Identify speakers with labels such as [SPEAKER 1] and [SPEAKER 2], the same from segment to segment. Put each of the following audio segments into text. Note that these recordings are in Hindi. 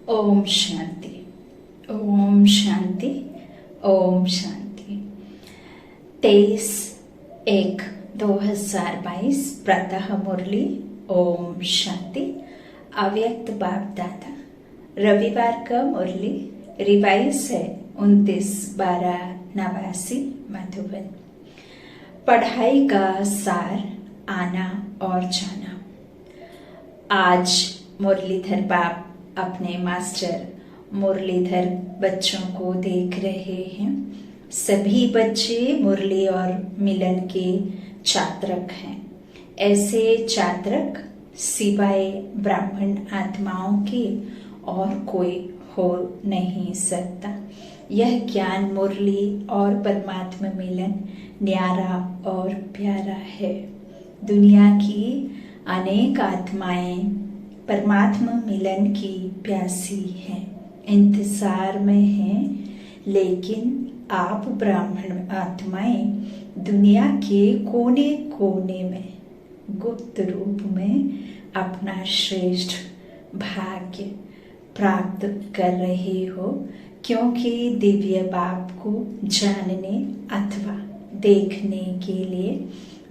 [SPEAKER 1] ओम शांति, ओम शांति, ओम शांति। 23/1/2022 प्रातः मुरली। ओम शांति। अव्यक्त बाप दादा। रविवार का मुरली रिवाइज है 29/12/89 मधुबन। पढ़ाई का सार, आना और जाना। आज मुरलीधर बाप अपने मास्टर मुरलीधर बच्चों को देख रहे हैं। सभी बच्चे मुरली और मिलन के चात्रक हैं। ऐसे चात्रक सिवाय ब्राह्मण आत्माओं के और कोई हो नहीं सकता। यह ज्ञान मुरली और परमात्मा मिलन न्यारा और प्यारा है। दुनिया की अनेक आत्माएं परमात्मा मिलन की प्यासी हैं, इंतजार में हैं, लेकिन आप ब्राह्मण आत्माएं दुनिया के कोने कोने में गुप्त रूप में अपना श्रेष्ठ भाग्य प्राप्त कर रहे हो, क्योंकि दिव्य बाप को जानने अथवा देखने के लिए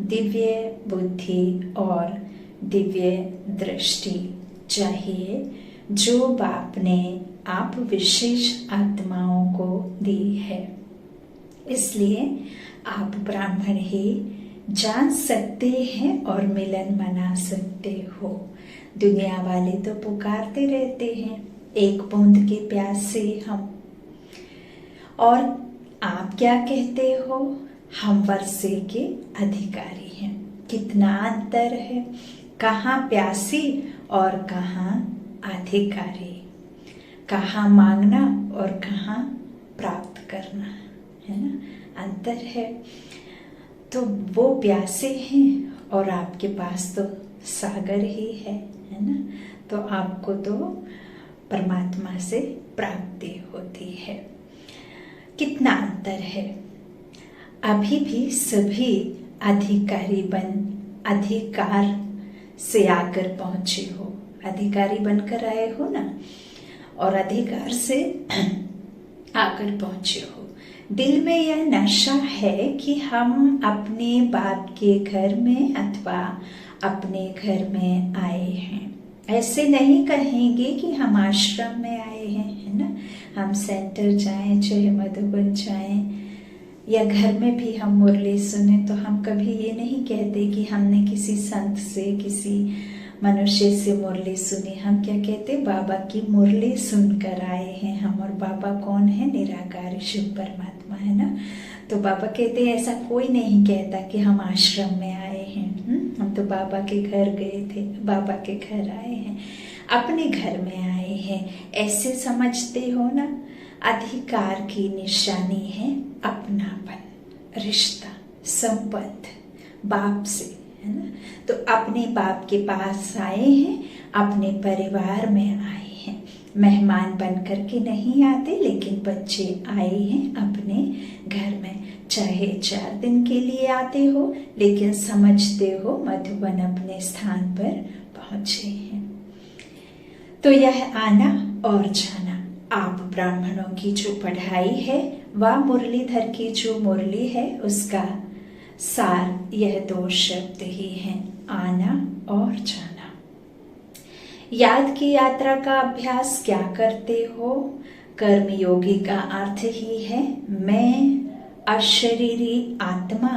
[SPEAKER 1] दिव्य बुद्धि और दिव्य दृष्टि चाहिए, जो बाप ने आप विशेष आत्माओं को दी है। इसलिए आप ब्राह्मण ही जान सकते हैं और मिलन मना सकते हो। दुनिया वाले तो पुकारते रहते हैं, एक बूंद के प्यासे हम। और आप क्या कहते हो? हम वर्षे के अधिकारी हैं। कितना अंतर है, कहाँ प्यासी और कहाँ अधिकारी, कहाँ मांगना और कहाँ प्राप्त करना, है ना, अंतर है। तो वो प्यासे हैं और आपके पास तो सागर ही है ना। तो आपको तो परमात्मा से प्राप्ति होती है। कितना अंतर है। अभी भी सभी अधिकारी बन अधिकार से आकर पहुंचे हो, अधिकारी बनकर आए हो ना, और अधिकार से आकर पहुंचे हो। दिल में यह नशा है कि हम अपने बाप के घर में अथवा अपने घर में आए हैं। ऐसे नहीं कहेंगे कि हम आश्रम में आए हैं, है ना। हम सेंटर जाएं, चाहे मधुबन जाएं या घर में भी हम मुरली सुने, तो हम कभी ये नहीं कहते कि हमने किसी संत से, किसी मनुष्य से मुरली सुनी। हम क्या कहते? बाबा की मुरली सुनकर आए हैं हम। और बाबा कौन है? निराकार शिव परमात्मा, है ना। तो बाबा कहते हैं ऐसा कोई नहीं कहता कि हम आश्रम में आए हैं। हम तो बाबा के घर गए थे, बाबा के घर आए हैं, अपने घर में आए हैं, ऐसे समझते हो ना। अधिकार की निशानी है अपनापन, रिश्ता, संबंध बाप से, है ना। तो अपने बाप के पास आए हैं, अपने परिवार में आए हैं। मेहमान बन करके नहीं आते, लेकिन बच्चे आए हैं अपने घर में। चाहे 4 दिन के लिए आते हो, लेकिन समझते हो मधुबन अपने स्थान पर पहुंचे हैं। तो यह आना और जाना। आप ब्राह्मणों की जो पढ़ाई है, वह मुरलीधर की जो मुरली है, उसका सार यह 2 शब्द ही हैं, आना और जाना। याद की यात्रा का अभ्यास क्या करते हो? कर्मयोगी का अर्थ ही है मैं अशरीरी आत्मा,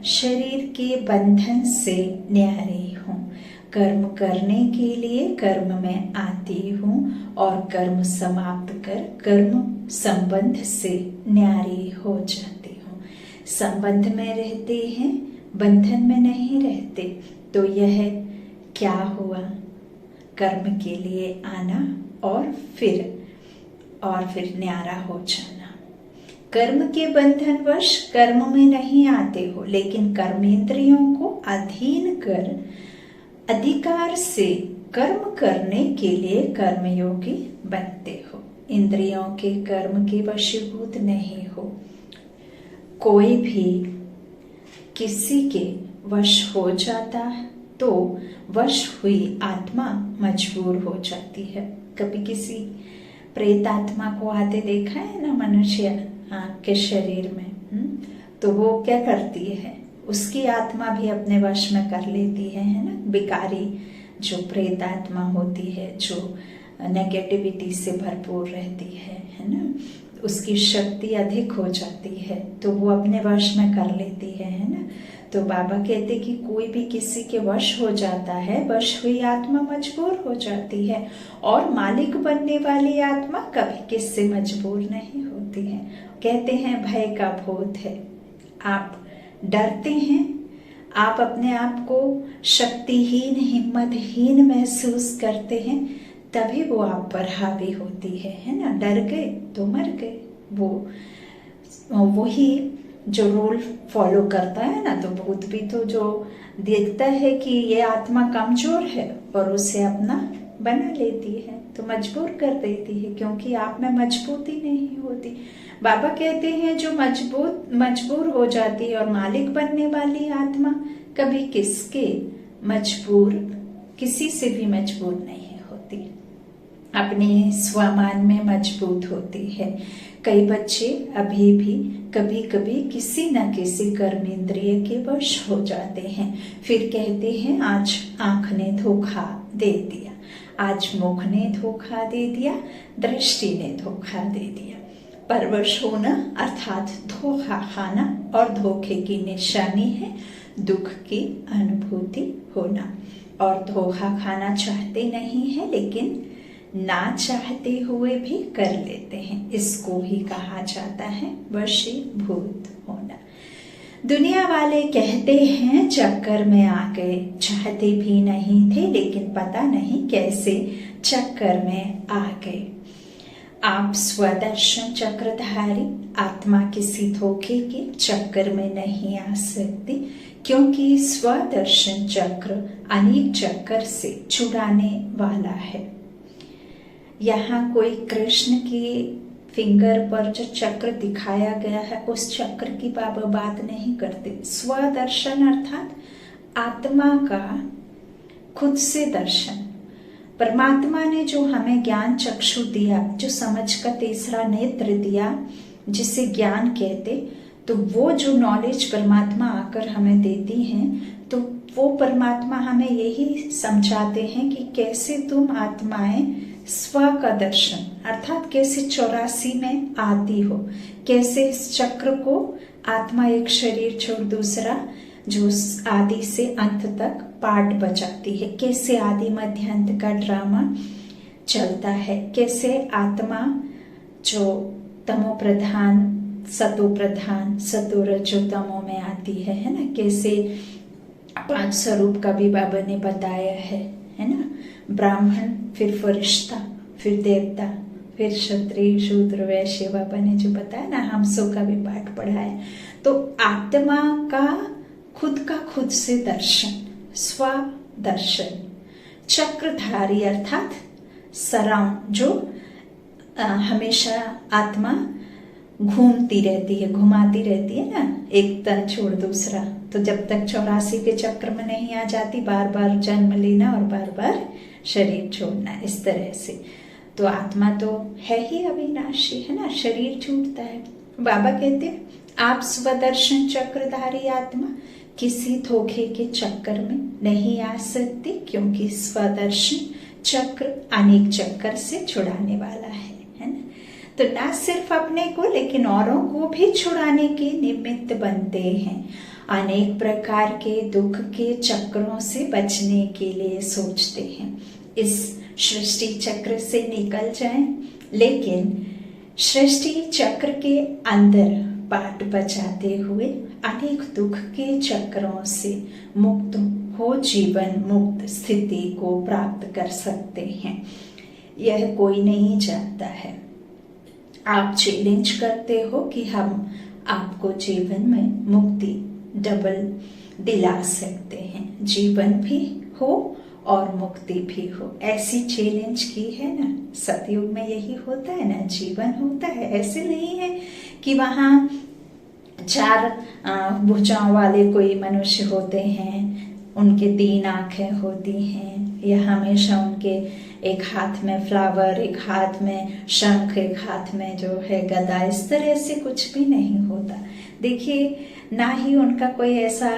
[SPEAKER 1] शरीर के बंधन से न्यारी हूँ। कर्म करने के लिए कर्म में आती हूँ और कर्म समाप्त कर कर्म संबंध से न्यारी हो जाती हूँ। संबंध में रहते हैं, बंधन में नहीं रहते। तो यह क्या हुआ? कर्म के लिए आना और फिर न्यारा हो जाना। कर्म के बंधनवश कर्म में नहीं आते हो, लेकिन कर्मेंद्रियों को अधीन कर अधिकार से कर्म करने के लिए कर्मयोगी बनते हो। इंद्रियों के कर्म के वशीभूत नहीं हो। कोई भी किसी के वश हो जाता तो वश हुई आत्मा मजबूर हो जाती है कभी किसी प्रेत आत्मा को आते देखा है ना मनुष्य के शरीर में? तो वो क्या करती है, उसकी आत्मा भी अपने वश में कर लेती है ना। विकारी जो प्रेत आत्मा होती है, जो नेगेटिविटी से भरपूर रहती है ना, उसकी शक्ति अधिक हो जाती है तो वो अपने वश में कर लेती है ना। तो बाबा कहते कि कोई भी किसी के वश हो जाता है, वश हुई आत्मा मजबूर हो जाती है, और मालिक बनने वाली आत्मा कभी किससे मजबूर नहीं होती है। कहते हैं भय का भूत है, आप डरते हैं, आप अपने आप को शक्तिहीन हिम्मतहीन महसूस करते हैं, तभी वो आप पर हावी होती है ना। डर गए तो मर गए। वही जो रूल फॉलो करता है ना, तो भूत भी तो जो देखता है कि ये आत्मा कमजोर है और उसे अपना बना लेती है, तो मजबूर कर देती है, क्योंकि आप में मजबूती नहीं होती। बाबा कहते हैं जो मजबूर हो जाती है, और मालिक बनने वाली आत्मा कभी किसी से भी मजबूर नहीं होती, अपने स्वमान में मजबूत होती है। कई बच्चे अभी भी कभी कभी किसी न किसी कर्मेंद्रिय के वश हो जाते हैं, फिर कहते हैं आज आंख ने धोखा दे दिया, आज मुख ने धोखा दे दिया, दृष्टि ने धोखा दे दिया। परवश होना अर्थात धोखा खाना, और धोखे की निशानी है दुख की अनुभूति होना। और धोखा खाना चाहते नहीं है, लेकिन ना चाहते हुए भी कर लेते हैं, इसको ही कहा जाता है वशीभूत होना। दुनिया वाले कहते हैं चक्कर में आ गए, चाहते भी नहीं थे, लेकिन पता नहीं कैसे चक्कर में आ गए। आप स्वदर्शन चक्रधारी आत्मा किसी धोखे के चक्कर में नहीं आ सकती, क्योंकि स्वदर्शन चक्र अनेक चक्कर से छुड़ाने वाला है। यहाँ कोई कृष्ण की फिंगर पर जो चक्र दिखाया गया है, उस चक्र की बाबा बात नहीं करते। स्वदर्शन अर्थात आत्मा का खुद से दर्शन। परमात्मा ने जो हमें ज्ञान चक्षु दिया, जो समझ का तीसरा नेत्र दिया, जिसे ज्ञान कहते, तो वो जो नॉलेज परमात्मा आकर हमें देती हैं, तो वो परमात्मा हमें यही समझाते हैं कि कैसे तुम आत्माएं स्व का दर्शन अर्थात कैसे 84 में आती हो, कैसे इस चक्र को आत्मा एक शरीर छोड़ दूसरा जो आदि से अंत तक पार्ट बजाती है, कैसे आदि मध्य अंत का ड्रामा चलता है, कैसे आत्मा जो तमो प्रधान सतो प्रधान सतो रजो तमो में आती है ना, कैसे 5 स्वरूप का भी बाबा ने बताया है ना। ब्राह्मण, फिर फरिश्ता, फिर देवता, फिर क्षत्रिय शूद्र वैश्य, बाबा ने जो बताया ना, हम सो का भी पाठ पढ़ा है। तो आत्मा का खुद से दर्शन, स्व दर्शन, चक्रधारी अर्थात सराउंड, जो हमेशा आत्मा घूमती रहती है, घुमाती रहती है ना, एक तन छोड़ दूसरा। तो जब तक 84 के चक्र में नहीं आ जाती, बार बार जन्म लेना और बार बार शरीर छोड़ना, इस तरह से। तो आत्मा तो है ही अविनाशी है ना, शरीर छूटता है। बाबा कहते हैं आप स्वदर्शन चक्रधारी आत्मा किसी धोखे के चक्कर में नहीं आ सकती, क्योंकि स्वदर्शन चक्र अनेक चक्कर से छुड़ाने वाला है ना। तो ना सिर्फ अपने को लेकिन औरों को भी छुड़ाने के निमित्त बनते हैं। अनेक प्रकार के दुख के चक्रों से बचने के लिए सोचते हैं इस सृष्टि चक्र से निकल जाएं, लेकिन सृष्टि चक्र के अंदर पाट बचाते हुए अनेक दुख के चक्रों से मुक्त हो जीवन मुक्त स्थिति को प्राप्त कर सकते हैं। यह कोई नहीं जानता है। आप चैलेंज करते हो कि हम आपको जीवन में मुक्ति डबल दिला सकते हैं, जीवन भी हो और मुक्ति भी हो। ऐसी चैलेंज की है ना। सतयुग में यही होता है ना, जीवन होता है। ऐसे नहीं है कि वहाँ 4 भुजाओं वाले कोई मनुष्य होते हैं, उनके 3 आंखें होती हैं, या हमेशा उनके एक हाथ में फ्लावर, एक हाथ में शंख, एक हाथ में जो है गदा। इस तरह से कुछ भी नहीं होता। देखिए, ना ही उनका कोई ऐसा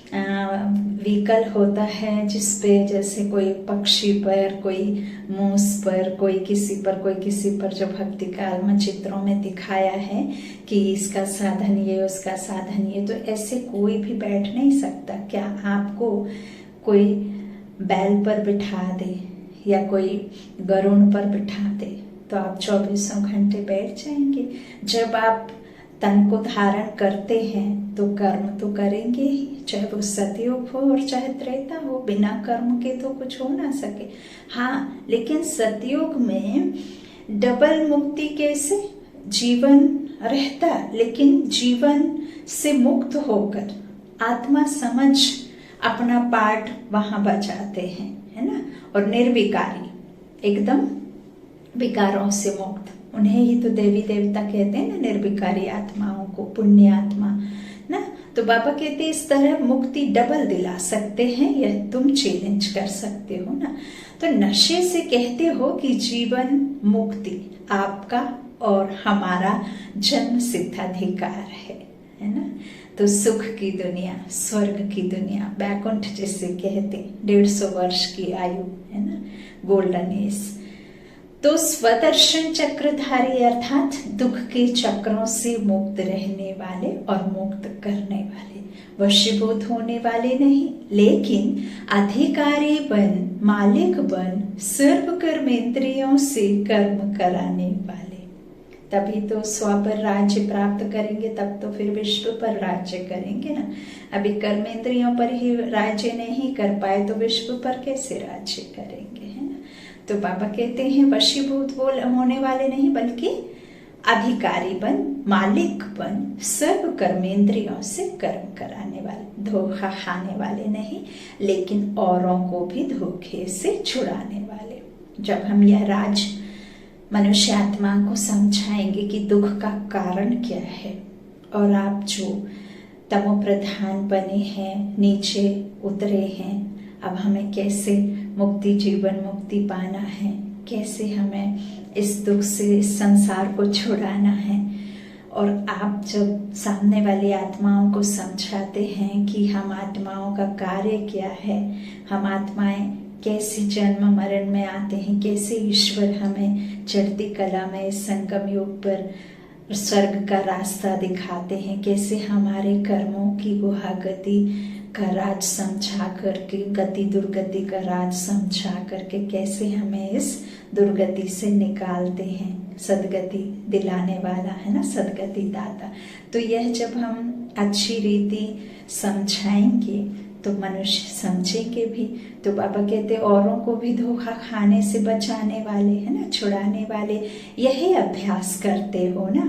[SPEAKER 1] व्हीकल होता है जिसपे जैसे कोई पक्षी पर, कोई मूस पर, कोई किसी पर जो भक्ति काल में चित्रों में दिखाया है कि इसका साधन ये, उसका साधन ये, तो ऐसे कोई भी बैठ नहीं सकता। क्या आपको कोई बैल पर बिठा दे या कोई गरुड़ पर बिठा दे तो आप 24 घंटे बैठ जाएंगे? जब आप तन को धारण करते हैं तो कर्म तो करेंगे ही, चाहे वो सतयुग हो और चाहे त्रेता हो। बिना कर्म के तो कुछ हो ना सके। हाँ, लेकिन सतयुग में डबल मुक्ति कैसे? जीवन रहता, लेकिन जीवन से मुक्त होकर आत्मा समझ अपना पाठ वहां बजाते हैं, है ना। और निर्विकारी, एकदम विकारों से मुक्त, उन्हें ही तो देवी देवता कहते हैं ना, निर्विकारी आत्माओं को, पुण्य आत्मा ना। तो बाबा कहते हैं इस तरह मुक्ति डबल दिला सकते हैं, यह तुम चैलेंज कर सकते हो ना। तो नशे से कहते हो कि जीवन मुक्ति आपका और हमारा जन्म सिद्धाधिकार है ना। तो सुख की दुनिया, स्वर्ग की दुनिया, बैकुंठ जिसे कहते, 150 वर्ष की आयु, है ना, गोल्डन एज। तो स्वदर्शन चक्रधारी अर्थात दुख के चक्रों से मुक्त रहने वाले और मुक्त करने वाले, वशीभूत होने वाले नहीं, लेकिन अधिकारी बन, मालिक बन, सर्व कर्मेंद्रियों से कर्म कराने वाले। तभी तो स्व पर राज्य प्राप्त करेंगे, तब तो फिर विश्व पर राज्य करेंगे ना। अभी कर्मेंद्रियों पर ही राज्य नहीं कर पाए तो विश्व पर कैसे राज्य करेंगे, है ना। तो बाबा कहते हैं वशीभूत होने वाले नहीं, बल्कि अधिकारी बन, मालिक बन, सर्व कर्मेंद्रियों से कर्म कराने वाले, धोखा खाने वाले नहीं, लेकिन औरों को भी धोखे से छुड़ाने वाले। जब हम यह राज मनुष्य आत्मा को समझाएंगे कि दुख का कारण क्या है, और आप जो तमो प्रधान बने हैं, नीचे उतरे हैं, अब हमें कैसे मुक्ति, जीवन मुक्ति पाना है, कैसे हमें इस दुख से, इस संसार को छुड़ाना है। और आप जब सामने वाली आत्माओं को समझाते हैं कि हम आत्माओं का कार्य क्या है, हम आत्माएं कैसे जन्म मरण में आते हैं, कैसे ईश्वर हमें चढ़ती कला में संगम युग पर स्वर्ग का रास्ता दिखाते हैं, कैसे हमारे कर्मों की गुहा गति का राज समझा करके, गति दुर्गति का राज समझा करके कैसे हमें इस दुर्गति से निकालते हैं। सदगति दिलाने वाला है ना, सदगति दाता। तो यह जब हम अच्छी रीति समझाएंगे तो मनुष्य समझेंगे भी। तो बाबा कहते औरों को भी धोखा खाने से बचाने वाले, है ना, छुड़ाने वाले, यही अभ्यास करते हो ना।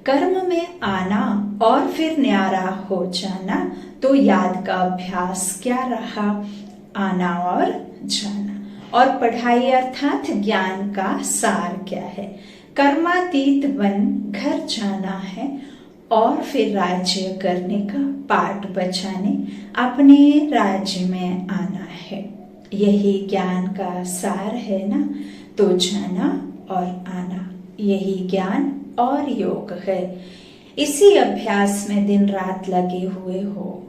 [SPEAKER 1] कर्म में आना और फिर न्यारा हो जाना, तो याद का अभ्यास क्या रहा, आना और जाना। और पढ़ाई अर्थात ज्ञान का सार क्या है, कर्मातीत बन घर जाना है और फिर राज्य करने का पाठ बचाने अपने राज्य में आना है। यही ज्ञान का सार है ना। तो जाना और आना, यही ज्ञान और योग है। इसी अभ्यास में दिन रात लगे हुए हो,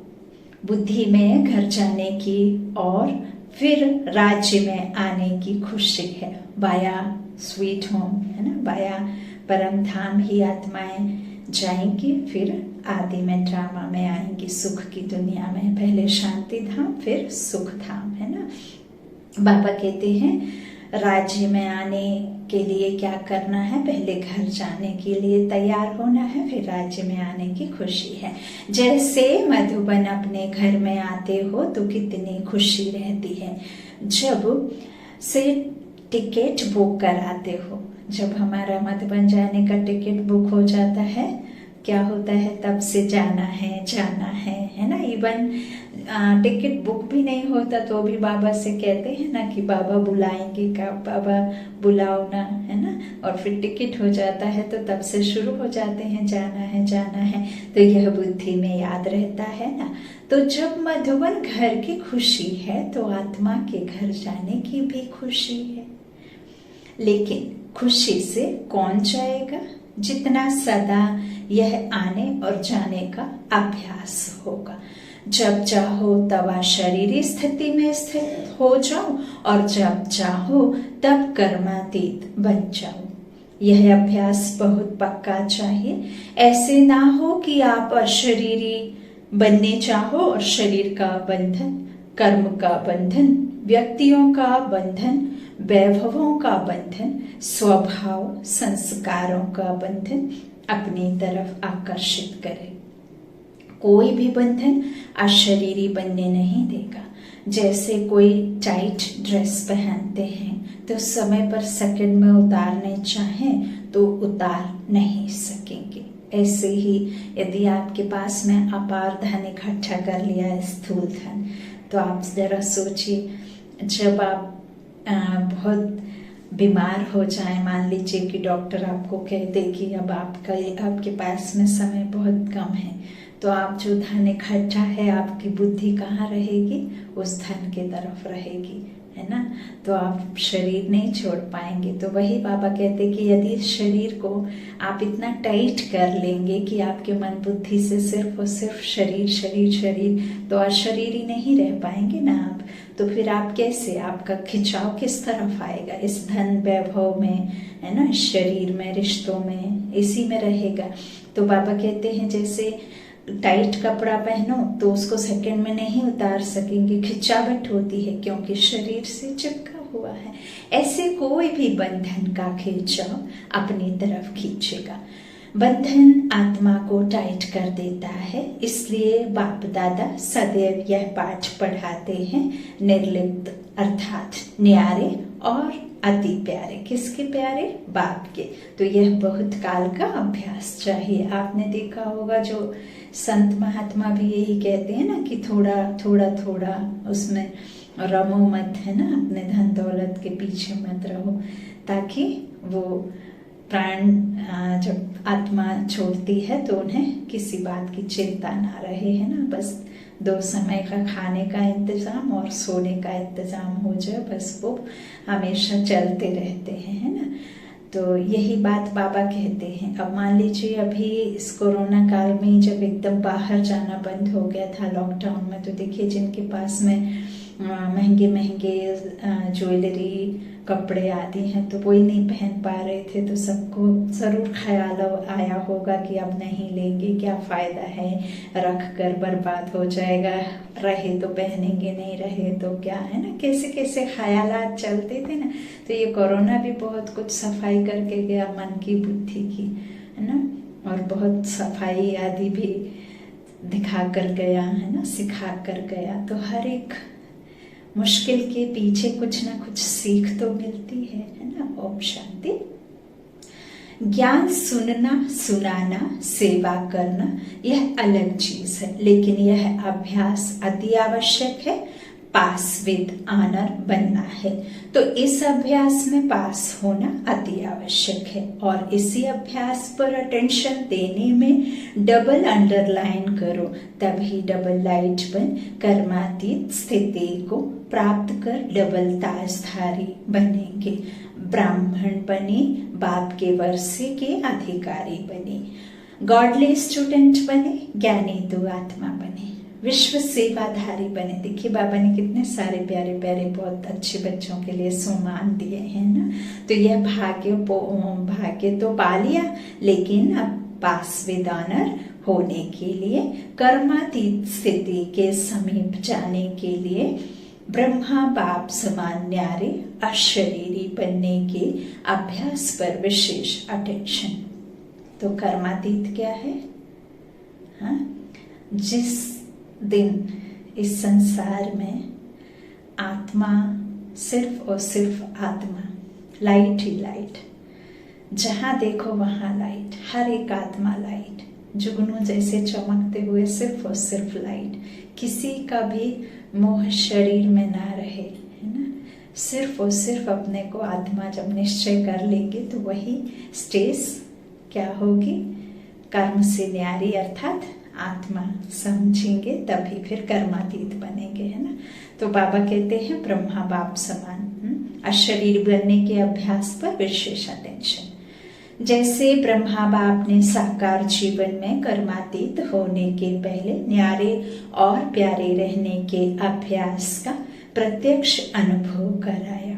[SPEAKER 1] बुद्धि में घर जाने की और फिर राज्य में आने की खुशी है। बाया स्वीट होम, है ना, बाया परम धाम ही आत्माएं जाएंगी, फिर आदि में ड्रामा में आएंगी, सुख की दुनिया में। पहले शांति धाम, फिर सुख धाम, है ना। बाबा कहते हैं राज्य में आने के लिए क्या करना है, पहले घर जाने के लिए तैयार होना है, फिर राज्य में आने की खुशी है। जैसे मधुबन अपने घर में आते हो तो कितनी खुशी रहती है जब से टिकट बुक कराते हो। जब हमारा मधुबन जाने का टिकट बुक हो जाता है, क्या होता है, तब से जाना है ना। इवन टिकट बुक भी नहीं होता तो भी बाबा से कहते हैं ना कि बाबा बुलाएंगे का, बाबा बुलाओ ना, है ना। और फिर टिकट हो जाता है तो तब से शुरू हो जाते हैं, जाना है। तो यह बुद्धि में याद रहता है ना। तो जब मधुबन घर की खुशी है तो आत्मा के घर जाने की भी खुशी है। लेकिन खुशी से कौन जाएगा, जितना सदा यह आने और जाने का अभ्यास होगा। जब चाहो तब शरीरी स्थिति में स्थित हो जाओ और जब चाहो तब कर्मातीत बन जाओ। यह अभ्यास बहुत पक्का चाहिए। ऐसे ना हो कि आप अशरीरी बनने चाहो और शरीर का बंधन, कर्म का बंधन, व्यक्तियों का बंधन, वैभवों का बंधन, स्वभाव संस्कारों का बंधन अपनी तरफ आकर्षित करे। कोई भी बंधन अशरीरी बनने नहीं देगा। जैसे कोई टाइट ड्रेस पहनते हैं तो समय पर सेकंड में उतारने चाहें तो उतार नहीं सकेंगे। ऐसे ही यदि आपके पास में अपार धन इकट्ठा कर लिया है, स्थूल धन, तो आप जरा सोचिए, जब आप बहुत बीमार हो जाए, मान लीजिए कि डॉक्टर आपको कह दे कि अब आपके पास में समय बहुत कम है, तो आप जो धन इकट्ठा है, आपकी बुद्धि कहाँ रहेगी? उस धन की तरफ रहेगी, है ना। तो आप शरीर नहीं छोड़ पाएंगे। तो वही बाबा कहते कि यदि शरीर को आप इतना टाइट कर लेंगे कि आपके मन बुद्धि से सिर्फ और सिर्फ शरीर शरीर शरीर, तो अशरीरी नहीं रह पाएंगे ना आप। तो फिर आप कैसे, आपका खिंचाव किस तरफ आएगा? इस धन वैभव में, है ना, शरीर में, रिश्तों में, इसी में रहेगा। तो बाबा कहते हैं जैसे टाइट कपड़ा पहनो तो उसको सेकंड में नहीं उतार सकेंगे, खिंचावट होती है क्योंकि शरीर से चिपका हुआ है। ऐसे कोई भी बंधन का खिंचाव अपनी तरफ खींचेगा। बंधन आत्मा को टाइट कर देता है। इसलिए बाप दादा सदैव यह पाठ पढ़ाते हैं, निर्लिप्त अर्थात न्यारे और अति प्यारे। किसके प्यारे? बाप के। तो यह बहुत काल का अभ्यास चाहिए। आपने देखा होगा जो संत महात्मा भी यही कहते हैं ना कि थोड़ा थोड़ा थोड़ा उसमें रमो मत, है ना, अपने धन दौलत के पीछे मत रहो, ताकि वो प्राण जब आत्मा छोड़ती है तो उन्हें किसी बात की चिंता ना रहे, है ना। बस 2 समय का खाने का इंतजाम और सोने का इंतजाम हो जाए, बस वो हमेशा चलते रहते हैं, है ना। तो यही बात बाबा कहते हैं। अब मान लीजिए अभी इस कोरोना काल में जब एकदम बाहर जाना बंद हो गया था लॉकडाउन में, तो देखिए जिनके पास में महंगे महंगे ज्वेलरी, कपड़े आदि हैं, तो वही नहीं पहन पा रहे थे। तो सबको जरूर ख्याल आया होगा कि अब नहीं लेंगे, क्या फायदा है, रख कर बर्बाद हो जाएगा, रहे तो पहनेंगे, नहीं रहे तो क्या, है ना। कैसे कैसे ख्यालात चलते थे ना। तो ये कोरोना भी बहुत कुछ सफाई करके गया मन की, बुद्धि की, है ना, और बहुत सफाई आदि भी दिखा कर गया, है ना, सिखा कर गया। तो हर एक मुश्किल के पीछे कुछ ना कुछ सीख तो मिलती है ना। ओम शांति। ज्ञान सुनना, सुनाना, सेवा करना यह अलग चीज है, लेकिन यह अभ्यास अति आवश्यक है। पास विद ऑनर बनना है, तो इस अभ्यास में पास होना अति आवश्यक है। और इसी अभ्यास पर अटेंशन देने में डबल अंडरलाइन करो, तभी डबल लाइट बन कर्मातीत स्थिति को प्राप्त कर डबल ताजधारी बनेंगे। ब्राह्मण बने, बाप के वर्षे के अधिकारी बने, गॉडली स्टूडेंट बने, ज्ञानी दो आत्मा बने, विश्व सेवाधारी बने। देखिए बाबा ने कितने सारे प्यारे प्यारे बहुत अच्छे बच्चों के लिए सम्मान दिए हैं ना। तो यह भाग्य तो पा लिया, लेकिन अब पास विद ऑनर होने के लिए, कर्मातीत स्थिति के समीप जाने के लिए, ब्रह्मा बाप समान न्यारे अशरीरी बनने के अभ्यास पर विशेष अटेंशन। तो कर्मातीत क्या है? हाँ, जिस दिन इस संसार में आत्मा सिर्फ और सिर्फ आत्मा, लाइट ही लाइट, जहां देखो वहां लाइट, हर एक आत्मा लाइट, जुगनू जैसे चमकते हुए सिर्फ और सिर्फ लाइट, किसी का भी मोह शरीर में ना रहे, है ना। सिर्फ और सिर्फ अपने को आत्मा जब निश्चय कर लेंगे तो वही स्टेज क्या होगी? कर्म से न्यारी अर्थात आत्मा समझेंगे, तभी फिर कर्मातीत बनेंगे, है ना। तो बाबा कहते हैं ब्रह्मा बाप समान, अशरीर बनने के अभ्यास पर विशेष अटेंशन। जैसे ब्रह्मा बाप ने साकार जीवन में कर्मातीत होने के पहले न्यारे और प्यारे रहने के अभ्यास का प्रत्यक्ष अनुभव कराया,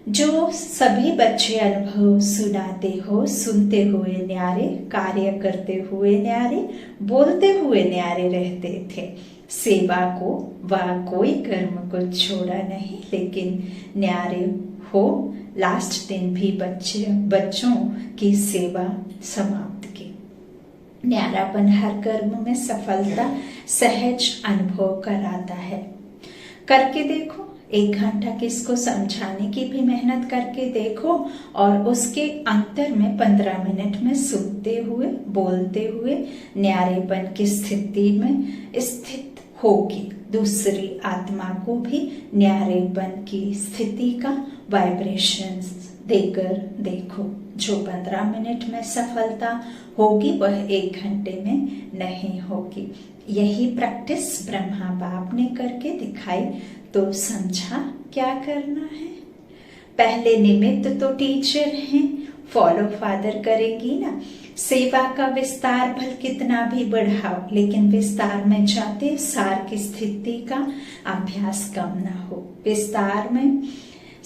[SPEAKER 1] जो सभी बच्चे अनुभव सुनाते हो, सुनते हुए न्यारे, कार्य करते हुए न्यारे, बोलते हुए न्यारे रहते थे। सेवा को व कोई कर्म को छोड़ा नहीं, लेकिन न्यारे हो लास्ट दिन भी बच्चों की सेवा समाप्त की। न्यारापन हर कर्म में सफलता सहज अनुभव कराता है। करके देखो, 1 घंटा किसको समझाने की भी मेहनत करके देखो और उसके अंतर में 15 मिनट में सुनते हुए, बोलते हुए न्यारेपन की स्थिति में स्थित होगी। दूसरी आत्मा को भी न्यारेपन की स्थिति का वाइब्रेशंस देकर देखो। जो 15 मिनट में सफलता होगी वह 1 घंटे में नहीं होगी। यही प्रैक्टिस ब्रह्मा बाप ने करके दिखाई, तो समझा क्या करना है। पहले निमित्त तो टीचर हैं, फॉलो फादर करेंगी ना। सेवा का विस्तार भल कितना भी बढ़ाओ, लेकिन विस्तार में जाते सार की स्थिति का अभ्यास कम ना हो। विस्तार में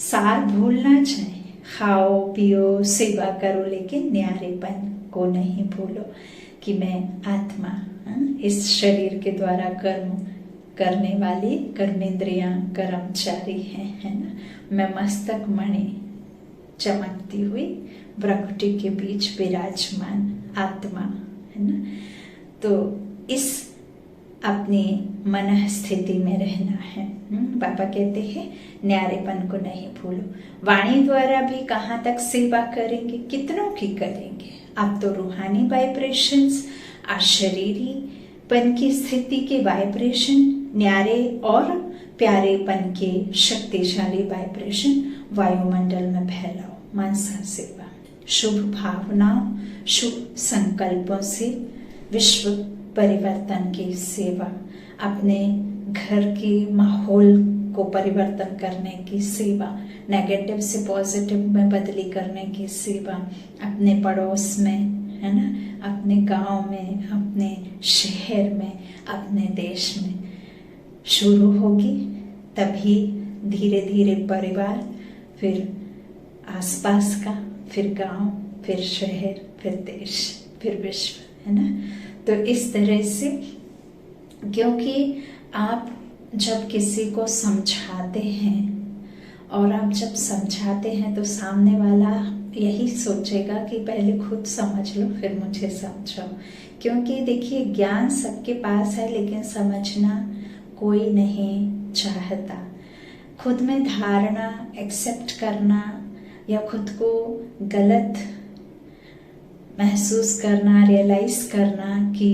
[SPEAKER 1] सार भूलना चाहिए। खाओ पियो सेवा करो, लेकिन न्यारेपन को नहीं भूलो कि मैं आत्मा इस शरीर के द्वारा कर्म करने वाली कर्मेंद्रियां कर्मचारी है ना। मैं मस्तक मणि चमकती हुई भ्रकुटी के बीच विराजमान आत्मा है ना। तो इस अपनी मन स्थिति में रहना है। पापा कहते हैं न्यारेपन को नहीं भूलो। वाणी द्वारा भी कहाँ तक सेवा करेंगे, कितनों की करेंगे। अब तो रूहानी वाइब्रेशंस, अशरीरीपन की स्थिति के वाइब्रेशन, न्यारे और प्यारेपन के शक्तिशाली वाइब्रेशन वायुमंडल में फैलाओ। मनसा सेवा, शुभ भावनाओं, शुभ संकल्पों से विश्व परिवर्तन की सेवा, अपने घर के माहौल को परिवर्तन करने की सेवा, नेगेटिव से पॉजिटिव में बदली करने की सेवा, अपने पड़ोस में है ना, अपने गांव में, अपने शहर में, अपने देश में शुरू होगी। तभी धीरे धीरे परिवार, फिर आसपास का, फिर गांव, फिर शहर, फिर देश, फिर विश्व है ना। तो इस तरह से, क्योंकि आप जब किसी को समझाते हैं और आप जब समझाते हैं तो सामने वाला यही सोचेगा कि पहले खुद समझ लो फिर मुझे समझाओ। क्योंकि देखिए ज्ञान सबके पास है, लेकिन समझना कोई नहीं चाहता। खुद में धारणा एक्सेप्ट करना या खुद को गलत महसूस करना, रियलाइज करना कि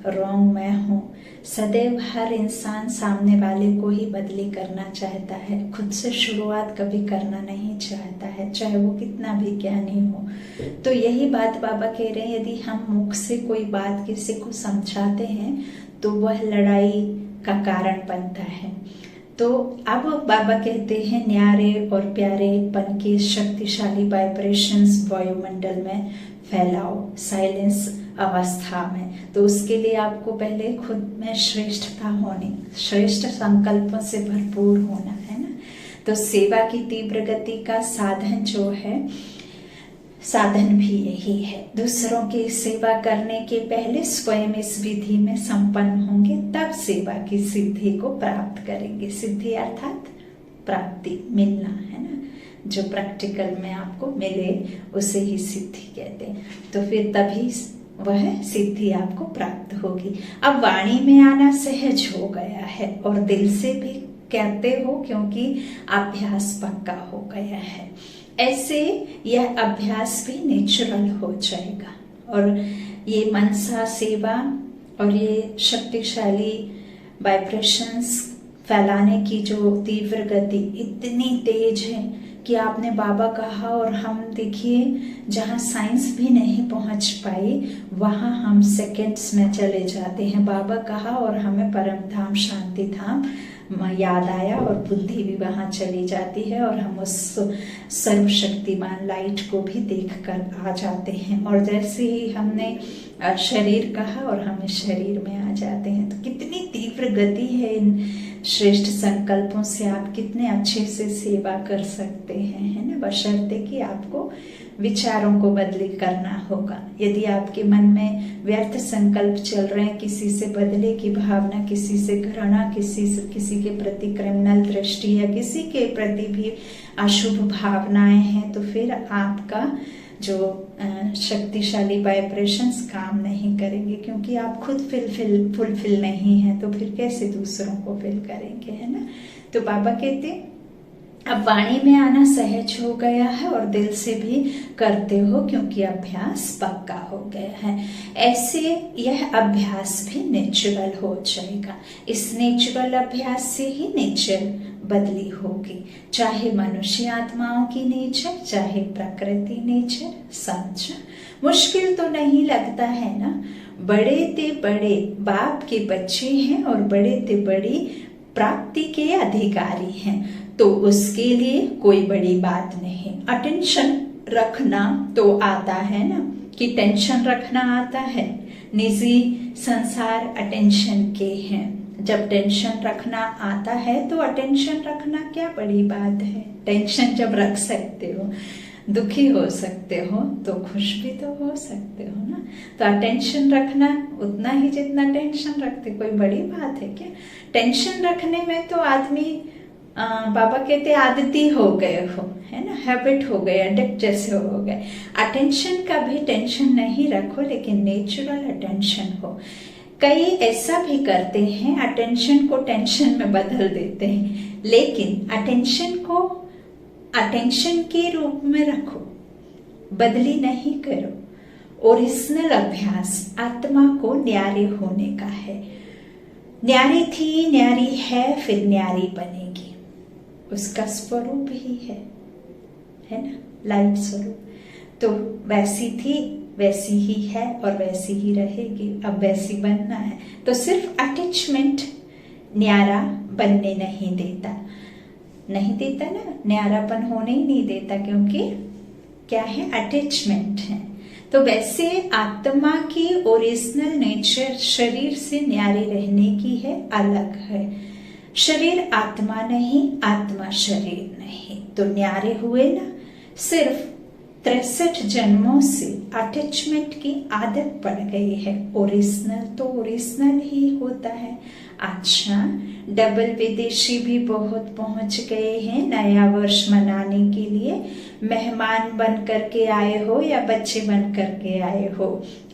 [SPEAKER 1] रॉन्ग मैं हूँ, सदैव हर इंसान सामने वाले को ही बदली करना चाहता है। खुद से शुरुआत कभी करना नहीं चाहता है, चाहे वो कितना भी ज्ञानी हो। तो यही बात बाबा कह रहे हैं, यदि हम मुख से कोई बात किसी को समझाते हैं तो वह लड़ाई का कारण बनता है। तो अब बाबा कहते हैं न्यारे और प्यारेपन के शक्तिशाली वाइब्रेशंस वायुमंडल में फैलाओ साइलेंस अवस्था में। तो उसके लिए आपको पहले खुद में श्रेष्ठता होनी, श्रेष्ठ संकल्पों से भरपूर होना है ना। तो सेवा की तीव्र गति का साधन जो है, साधन भी यही है। दूसरों की सेवा करने के पहले स्वयं इस विधि में संपन्न होंगे, तब सेवा की सिद्धि को प्राप्त करेंगे। सिद्धि अर्थात प्राप्ति, मिलना है ना। जो प्रैक्टिकल में आपको मिले उसे ही सिद्धि कहते हैं। तो फिर तभी वह सिद्धि आपको प्राप्त होगी। अब वाणी में आना सहज हो गया है और दिल से भी कहते हो, क्योंकि अभ्यास पक्का हो गया है। ऐसे यह अभ्यास भी नेचुरल हो जाएगा और ये मनसा सेवा और ये शक्तिशाली वाइब्रेशंस फैलाने की जो तीव्र गति इतनी तेज है कि आपने बाबा कहा और हम देखिए जहाँ साइंस भी नहीं पहुँच पाई वहाँ हम सेकंड्स में चले जाते हैं। बाबा कहा और हमें परम धाम शांति धाम याद आया और बुद्धि भी वहां चली जाती है और हम उस सर्वशक्तिमान लाइट को भी देखकर आ जाते हैं। और जैसे ही हमने शरीर कहा और हम इस शरीर में आ जाते हैं, तो कितनी तीव्र गति है इन श्रेष्ठ संकल्पों से आप कितने अच्छे से सेवा कर सकते हैं, है ना, बशर्ते कि आपको विचारों को बदली करना होगा। यदि आपके मन में व्यर्थ संकल्प चल रहे हैं, किसी से बदले की भावना, किसी से घृणा, किसी के प्रति क्रिमिनल दृष्टि या किसी के प्रति भी अशुभ भावनाएं हैं, तो फिर आपका जो शक्तिशाली वाइब्रेशंस काम नहीं करेंगे, क्योंकि आप खुद फुलफिल नहीं है, तो फिर कैसे दूसरों को फिल करेंगे, है ना। तो बाबा कहते अब वाणी में आना सहज हो गया है और दिल से भी करते हो, क्योंकि अभ्यास पक्का हो गया है। ऐसे यह अभ्यास भी नेचुरल हो जाएगा। इस नेचुरल अभ्यास से ही नेचर बदली होगी, चाहे मनुष्य आत्माओं की नेचर, चाहे प्रकृति नेचर। समझा? मुश्किल तो नहीं लगता है ना। बड़े ते बड़े बाप के बच्चे हैं और बड़े ते बड़ी प्राप्ति के अधिकारी हैं, तो उसके लिए कोई बड़ी बात नहीं। अटेंशन रखना तो आता है ना, कि टेंशन रखना आता है। निजी संसार अटेंशन के हैं। जब टेंशन रखना आता है तो अटेंशन रखना क्या बड़ी बात है। टेंशन जब रख सकते हो, दुखी हो सकते हो, तो खुश भी तो हो सकते हो ना। तो अटेंशन रखना उतना ही जितना टेंशन रखते, कोई बड़ी बात है क्या। टेंशन रखने में तो आदमी बाबा कहते आदती हो गए हो, है ना, हैबिट हो गए, एडिक्ट जैसे हो गए। अटेंशन का भी टेंशन नहीं रखो, लेकिन नेचुरल अटेंशन हो। कई ऐसा भी करते हैं, अटेंशन को टेंशन में बदल देते हैं, लेकिन अटेंशन को अटेंशन के रूप में रखो, बदली नहीं करो। ओरिजिनल अभ्यास आत्मा को न्यारे होने का है। न्यारी थी, न्यारी है, फिर न्यारी बनेगी। उसका स्वरूप ही है ना, लाइट स्वरूप। तो वैसी थी, वैसी ही है और वैसी ही रहेगी। अब वैसी बनना है, तो सिर्फ अटैचमेंट न्यारा बनने नहीं देता ना, न्यारापन होने ही नहीं देता, क्योंकि क्या है, अटैचमेंट है। तो वैसे आत्मा की ओरिजिनल नेचर शरीर से न्यारे रहने की है, अलग है। शरीर आत्मा नहीं, आत्मा शरीर नहीं। तो न्यारे हुए ना। सिर्फ 63 जन्मों से अटैचमेंट की आदत पड़ गई है। ओरिजिनल तो ओरिजिनल ही होता है। अच्छा, डबल विदेशी भी बहुत पहुंच गए हैं नया वर्ष मनाने के लिए। मेहमान बन करके आए हो या बच्चे बन करके आए हो,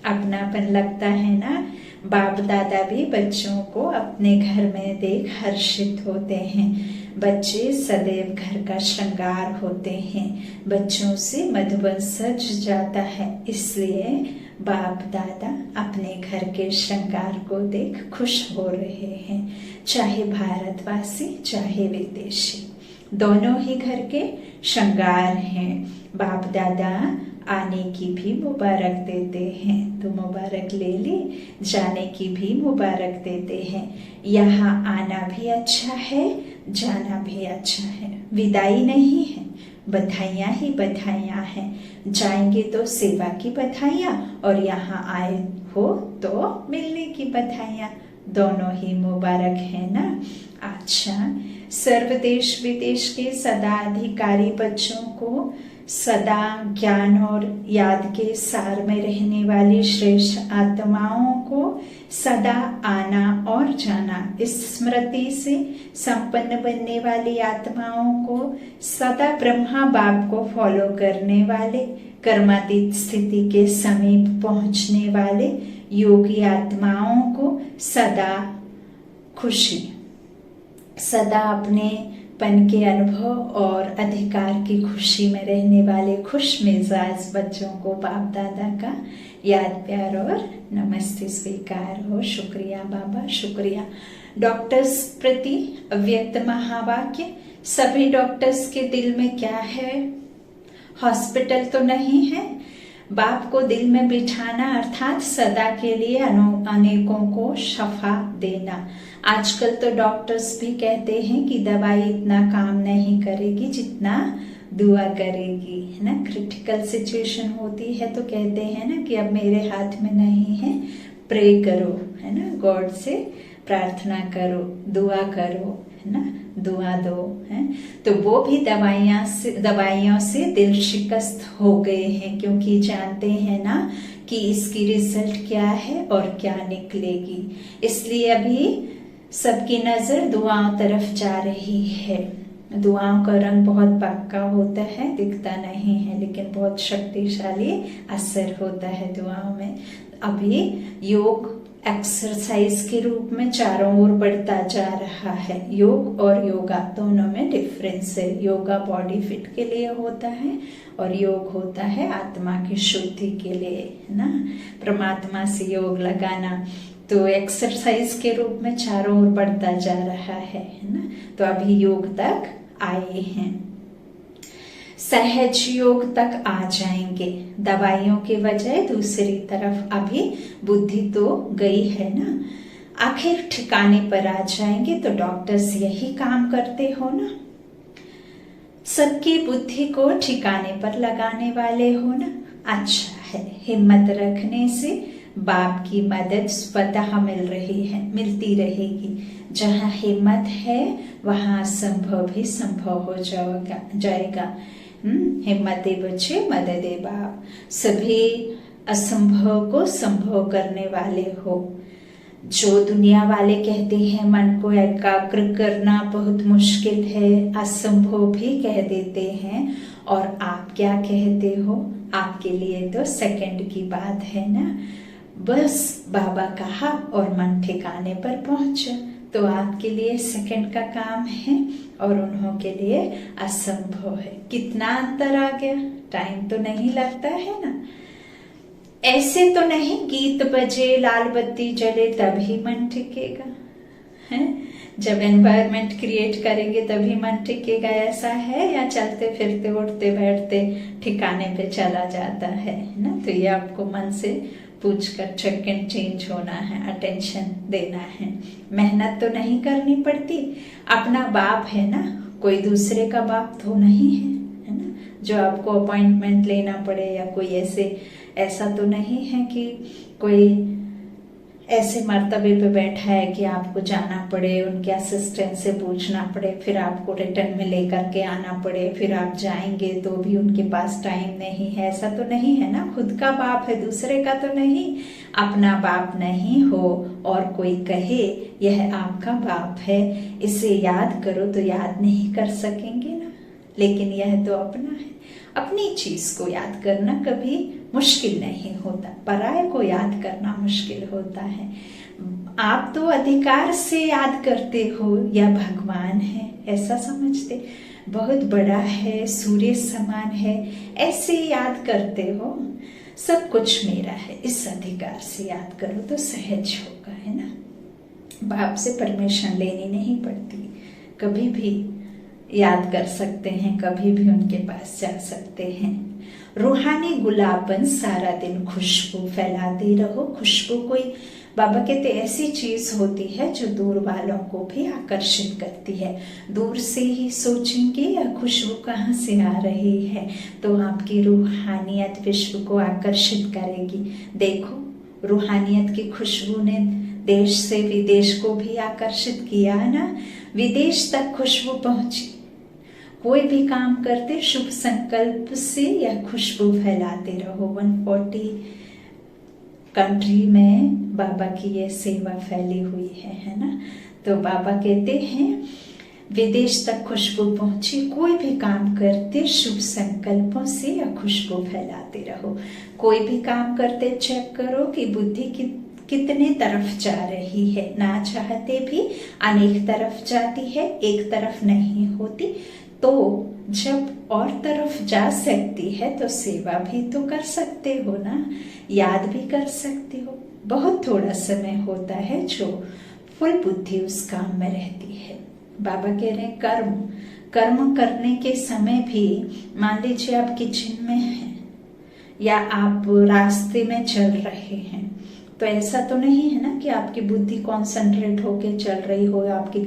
[SPEAKER 1] अपनापन लगता है ना। बाप दादा भी बच्चों को अपने घर में देख हर्षित होते हैं। बच्चे सदैव घर का श्रृंगार होते हैं। बच्चों से मधुबन सज जाता है, इसलिए बाप दादा अपने घर के श्रृंगार को देख खुश हो रहे हैं। चाहे भारतवासी चाहे विदेशी, दोनों ही घर के श्रृंगार हैं। बाप दादा आने की भी मुबारक देते हैं, तो मुबारक ले ली, जाने की भी मुबारक देते हैं। यहाँ आना भी अच्छा है, जाना भी अच्छा है। विदाई नहीं है, बधाइयाँ ही बधाइयाँ हैं। जाएंगे तो सेवा की बधाइयाँ, और यहाँ आए हो तो मिलने की बधाइयाँ। दोनों ही मुबारक है ना। अच्छा, सर्व देश विदेश के सदा अधिकारी बच्चों को सदा ज्ञान और याद के सार में रहने वाली श्रेष्ठ आत्माओं को सदा आना और जाना, इस स्मृति से संपन्न बनने वाली आत्माओं को सदा ब्रह्मा बाप को फॉलो करने वाले, कर्मातीत स्थिति के समीप पहुंचने वाले योगी आत्माओं को सदा खुशी, सदा अपने पन के अनुभव और अधिकार की खुशी में रहने वाले खुश मिजाज बच्चों को बाप दादा का याद प्यार और नमस्ते स्वीकार हो। शुक्रिया बाबा, शुक्रिया। डॉक्टर्स प्रति अव्यक्त महावाक्य। सभी डॉक्टर्स के दिल में क्या है? हॉस्पिटल तो नहीं है। बाप को दिल में बिठाना अर्थात सदा के लिए अनेकों को शफा देना। आजकल तो डॉक्टर्स भी कहते हैं कि दवाई इतना काम नहीं करेगी जितना दुआ करेगी, है ना। क्रिटिकल सिचुएशन होती है तो कहते हैं ना कि अब मेरे हाथ में नहीं है, प्रे करो, है ना, गॉड से प्रार्थना करो, दुआ करो, है ना, दुआ दो, है। तो वो भी दवाइयों से दिल शिकस्त हो गए हैं, क्योंकि जानते हैं ना कि इसकी रिजल्ट क्या है और क्या निकलेगी। इसलिए अभी सबकी नजर दुआओं तरफ जा रही है। दुआओं का रंग बहुत पक्का होता है, दिखता नहीं है, लेकिन बहुत शक्तिशाली असर होता है दुआओं में। अभी योग एक्सरसाइज के रूप में चारों ओर बढ़ता जा रहा है। योग और योगा दोनों में डिफरेंस है। योगा बॉडी फिट के लिए होता है और योग होता है आत्मा की शुद्धि के लिए, है ना, परमात्मा से योग लगाना। तो एक्सरसाइज के रूप में चारों ओर बढ़ता जा रहा है ना। तो अभी योग तक आए हैं, सहज योग तक आ जाएंगे। दवाइयों के बजाय दूसरी तरफ अभी बुद्धि तो गई है ना, आखिर ठिकाने पर आ जाएंगे। तो डॉक्टर्स यही काम करते हो ना, सबकी बुद्धि को ठिकाने पर लगाने वाले हो ना। अच्छा है, हिम्मत रखने से बाप की मदद स्वतः मिलती रहेगी। जहाँ हिम्मत है वहाँ असंभव भी संभव हो जाएगा। हिम्मते बच्चे मददे बाप, सभी असंभव को संभव करने वाले हो। जो दुनिया वाले कहते हैं मन को एकाग्र करना बहुत मुश्किल है, असंभव भी कह देते हैं, और आप क्या कहते हो, आपके लिए तो सेकंड की बात है ना। बस बाबा कहा और मन ठिकाने पर पहुंचा, तो आपके लिए सेकंड का काम है और उन्हों के लिए असंभव है। कितना अंतर आ गया, टाइम तो नहीं लगता है ना। ऐसे तो नहीं गीत बजे लाल बत्ती जले तभी मन टिकेगा, है। जब एनवायरनमेंट क्रिएट करेंगे तभी मन टिकेगा, ऐसा है, या चलते फिरते उठते बैठते ठिकाने पे चला जाता है ना। तो ये आपको मन से पूछकर सेकंड चेंज होना है, अटेंशन देना है। मेहनत तो नहीं करनी पड़ती, अपना बाप है ना, कोई दूसरे का बाप तो नहीं है ना, जो आपको अपॉइंटमेंट लेना पड़े, या कोई ऐसा तो नहीं है कि कोई ऐसे मर्तबे पे बैठा है कि आपको जाना पड़े, उनके असिस्टेंट से पूछना पड़े, फिर आपको रिटर्न में लेकर के आना पड़े, फिर आप जाएंगे तो भी उनके पास टाइम नहीं है। ऐसा तो नहीं है ना, खुद का बाप है, दूसरे का तो नहीं। अपना बाप नहीं हो और कोई कहे यह आपका बाप है, इसे याद करो, तो याद नहीं कर सकेंगे ना। लेकिन यह तो अपना है, अपनी चीज को याद करना कभी मुश्किल नहीं होता, पराये को याद करना मुश्किल होता है। आप तो अधिकार से याद करते हो, या भगवान है ऐसा समझते, बहुत बड़ा है, सूर्य समान है, ऐसे याद करते हो। सब कुछ मेरा है, इस अधिकार से याद करो तो सहज होगा, है ना। बाप से परमिशन लेनी नहीं पड़ती, कभी भी याद कर सकते हैं, कभी भी उनके पास जा सकते हैं। रूहानी गुलाबन सारा दिन खुशबू फैलाते रहो। खुशबू कोई बाबा कहते ऐसी चीज होती है जो दूर वालों को भी आकर्षित करती है। दूर से ही सोचेंगे यह खुशबू कहाँ से आ रही है, तो आपकी रूहानियत विश्व को आकर्षित करेगी। देखो रूहानियत की खुशबू ने देश से विदेश को भी आकर्षित किया ना, विदेश तक खुशबू पहुंची। कोई भी काम करते शुभ संकल्प से यह खुशबू फैलाते रहो। 140 कंट्री में बाबा की यह सेवा फैली हुई है ना। तो बाबा कहते हैं विदेश तक खुशबू पहुंची। कोई भी काम करते शुभ संकल्पों से यह खुशबू फैलाते रहो। कोई भी काम करते चेक करो कि बुद्धि कितने तरफ जा रही है। ना चाहते भी अनेक तरफ जाती है, एक तरफ नहीं होती। तो जब और तरफ जा सकती है तो सेवा भी तो कर सकते हो ना, याद भी कर सकते हो। बहुत थोड़ा समय होता है जो फुल बुद्धि उस काम में रहती है। बाबा कह रहे हैं कर्म करने के समय भी, मान लीजिए आप किचन में हैं या आप रास्ते में चल रहे हैं, तो ऐसा तो नहीं है ना कि आपकी बुद्धि कॉन्सेंट्रेट होके चल रही हो, आपकी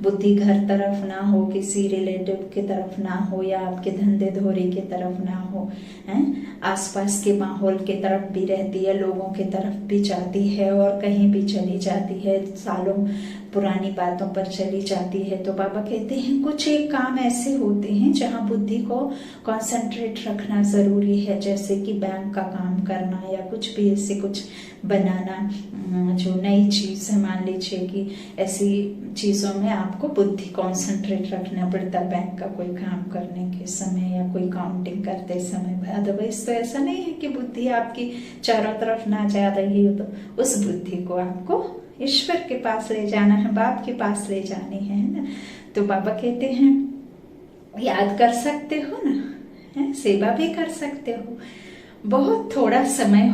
[SPEAKER 1] बुद्धि घर तरफ ना हो, किसी रिलेटिव के तरफ ना हो, या आपके धंधे धोरे के तरफ ना हो, हैं? आसपास के माहौल के तरफ भी रहती है, लोगों के तरफ भी जाती है और कहीं भी चली जाती है, सालों पुरानी बातों पर चली जाती है। तो बाबा कहते हैं कुछ एक काम ऐसे होते हैं जहाँ बुद्धि को कॉन्सेंट्रेट रखना जरूरी है, जैसे कि बैंक का काम करना या कुछ भी ऐसे कुछ बनाना, जो नई चीज है, मान लीजिए कि ऐसी चीजों में आपको बुद्धि कॉन्सेंट्रेट रखना पड़ता है, बैंक का कोई काम करने के समय या कोई काउंटिंग करते समय। अदरवाइज तो ऐसा नहीं है कि बुद्धि आपकी चारों तरफ ना जा रही हो, तो उस बुद्धि को आपको ईश्वर के पास ले जाना है, बाप के पास ले जानी है ना। तो बाबा कहते हैं याद कर सकते हो ना, है? सेवा भी कर सकते हो। बहुत थोड़ा समय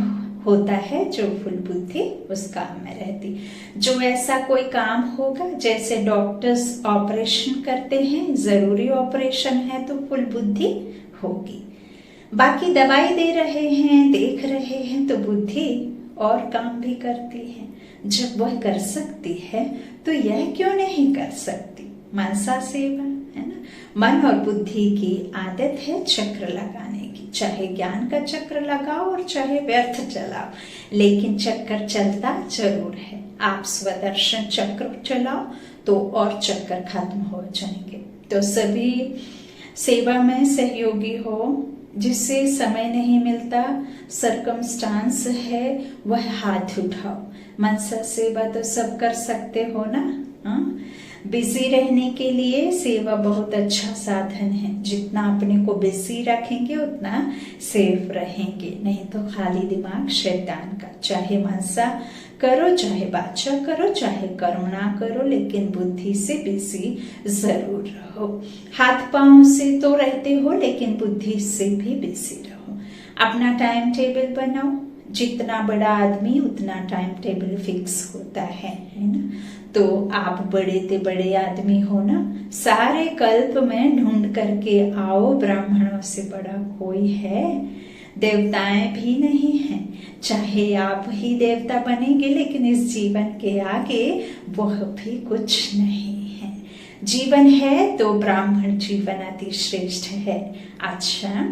[SPEAKER 1] होता है जो फुल बुद्धि उस काम में रहती। जो ऐसा कोई काम होगा, जैसे डॉक्टर्स ऑपरेशन करते हैं, जरूरी ऑपरेशन है तो फुल बुद्धि होगी। बाकी दवाई दे रहे हैं, देख रहे हैं, तो बुद्धि और काम भी करती है। जब वह कर सकती है तो यह क्यों नहीं कर सकती? मनसा सेवा है ना। मन और बुद्धि की आदत है चक्र लगाने की, चाहे ज्ञान का चक्र लगाओ और चाहे व्यर्थ चलाओ, लेकिन चक्कर चलता जरूर है। आप स्वदर्शन चक्र चलाओ तो और चक्कर खत्म हो जाएंगे। तो सभी सेवा में सहयोगी हो, जिससे समय नहीं मिलता, सरकमस्टांस है, वह हाथ उठाओ। मनसा सेवा तो सब कर सकते हो ना। बिजी रहने के लिए सेवा बहुत अच्छा साधन है। जितना अपने को बिजी रखेंगे उतना सेफ रहेंगे, नहीं तो खाली दिमाग शैतान का। चाहे मनसा करो, चाहे बाचा करो, चाहे कर्म ना करो, लेकिन बुद्धि से बिजी जरूर रहो। हाथ पांव से तो रहते हो, लेकिन बुद्धि से भी बिजी रहो। अपना टाइम टेबल बनाओ। जितना बड़ा आदमी उतना टाइम टेबल फिक्स होता है ना। तो आप बड़े ते बड़े आदमी हो ना, सारे कल्प में ढूंढ करके आओ, ब्राह्मणों से बड़ा कोई है? देवताएं भी नहीं हैं। चाहे आप ही देवता बनेंगे, लेकिन इस जीवन के आगे वह भी कुछ नहीं है। जीवन है तो ब्राह्मण जीवन अति श्रेष्ठ है। अच्छा,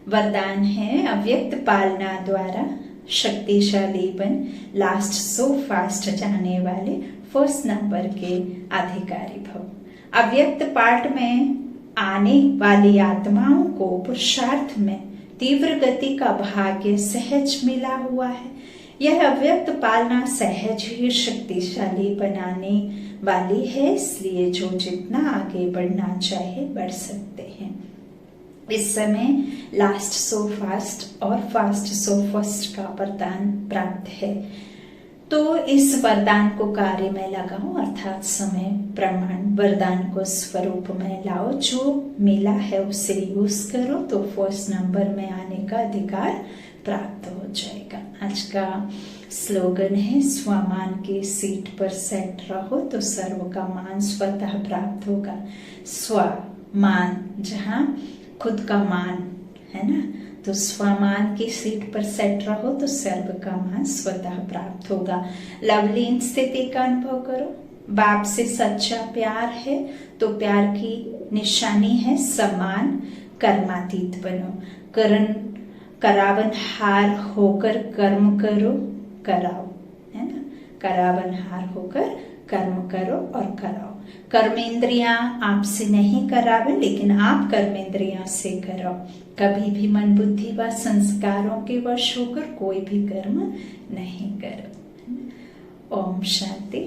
[SPEAKER 1] वरदान है अव्यक्त पालना द्वारा शक्तिशाली बन, लास्ट सो फास्ट जाने वाले फर्स्ट नंबर के अधिकारी भव। अव्यक्त पाठ में आने वाली आत्माओं को पुरुषार्थ में तीव्र गति का भाग्य सहज मिला हुआ है। यह अव्यक्त पालना सहज ही शक्तिशाली बनाने वाली है, इसलिए जो जितना आगे बढ़ना चाहे बढ़ सकते हैं। इस समय लास्ट सो फास्ट और फास्ट सो फर्स्ट का वरदान प्राप्त है। तो इस वरदान को कार्य में लगाओ, अर्थात समय प्रमाण वरदान को स्वरूप में लाओ। जो मिला है उसे यूज करो तो फर्स्ट नंबर में आने का अधिकार प्राप्त हो जाएगा। आज का स्लोगन है स्वमान की सीट पर सेट रहो तो सर्व का मान स्वतः प्राप्त होगा। स्वमान, जहाँ खुद का मान है ना, तो स्वमान की सीट पर सेट रहो तो सर्व का मान स्वतः प्राप्त होगा। लवलीन स्थिति का अनुभव करो। बाप से सच्चा प्यार है तो प्यार की निशानी है सम्मान। कर्मातीत बनो। करावनहार होकर कर्म करो, कराओ, है ना। करावनहार होकर कर्म करो और कराओ। कर्मेंद्रियां आपसे नहीं करावे, लेकिन आप कर्मेंद्रियां से करो। कभी भी मन बुद्धि व संस्कारों के वश होकर कोई भी कर्म नहीं करो। ओम शांति,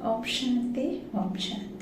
[SPEAKER 1] ओम शांति, ओम शांति।